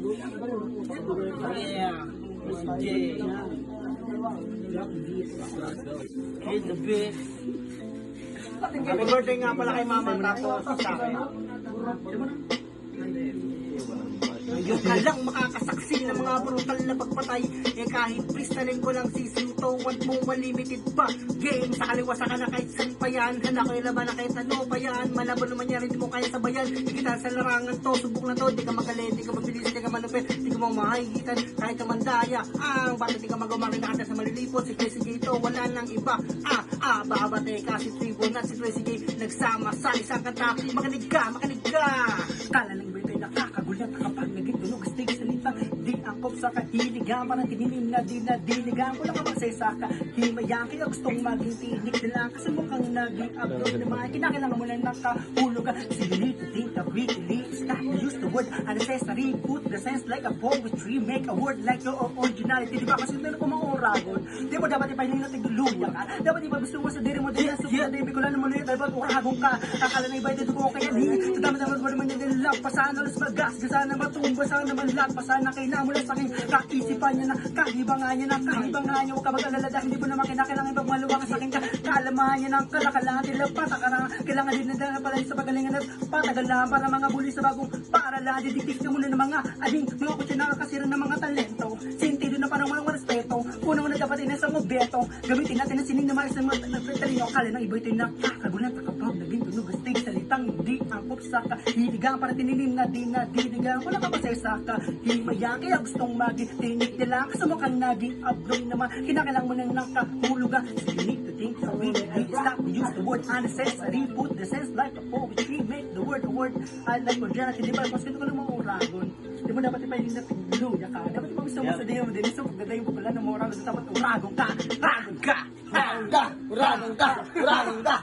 Yeah. Jay. Hit the beat. Happy birthday nga pala kay Mama Tato sa akin. Ngayon ka lang makakasaksi ng mga brutal na pagpatay. Eh kahit freestyling ko lang sisintawan mong unlimited pa. Game sa kaliwa sa kanan kahit saan pa yan. Handa ko yung laban na kahit ano pa yan. Malabo naman yan, hindi mo kaya sabayan. Ikita sa larangan to, subok na to. Di ka magalit, di ka mabilis, di ka malupit. Di ka mo mahahigitan kahit ka mandaya. Ang bata di ka magawarin na sa malilipot. Si Tracy J to, wala nang iba. Babate ka si Tribon at si Tracy J. Nagsama sa isang kanta. Makinig ka, makinig ka. Kala ng iba'y nakakagulat kapag naging tunog stage salita. Di angkop sa kahiligan, parang tininim na dinadiligan. Wala ka magsaysa ka, himayan. Kaya gustong maging tinik na lang. Kasi mukhang naging abroad naman. Kinakailangan mo lang nakahulog ka. So you need to think of weekly. Stop to use the word unnecessary. Put the sense like a poetry. Make a word like your originality. Di ba kasi meron ko mga oragon? Di ba dapat ipahiling natin duluyan ka? Dapat iba gusto mo sa diri mo din. So kung natin ko lang naman ulit. Dapat oragong ka. Akala na iba ito ko kaya ni. Sa dami-dami mo naman yung nilang. Pasan alas magas. Sana matumba. Sana manlat. Pasana kayo na mula sa akin. Kaisipan niya na. Kahibangan niya na. Kahibangan niya. Huwag ka mag-alala dahil hindi mo naman kinakailangan ibang maluwang sa akin ka. Kalamahan niya ng kalakalangan. Tilapata ka na. Kailangan din na pala sa pagalingan at patagalan para mga buli sa bagong paaralan. Didiktik ka muna ng mga ading mga kutsi nakakasira ng mga talento. Sentido na parang walang respeto. Una-una dapat inasang mo beto. Gamitin natin ang sining na mga isang mga nagpetalino. Kala ng iba ito'y nakakagulan. Takapag naging tunog. Stage salitang di angkop sa kahiligan. Para tininim na di na diligan. Wala ka pasay sa kahimayan. Kaya gustong magitinig nila. Kasama kang naging abroad naman. Kinakailang mo nang nakahulugan. So you need to think so really. Stop to use the word unnecessary. Put the sense like a poetry. Make the word a word. I like originality. Di ba? Mas ganito ko lang mga oragon. Di mo dapat ipahiling na tingluya ka. Dapat ipa gusto mo sa diyo mo din. So gagawin mo pala ng mga oragon. Dapat oragon ka. Oragon ka. Oragon ka. Oragon ka. Oragon ka.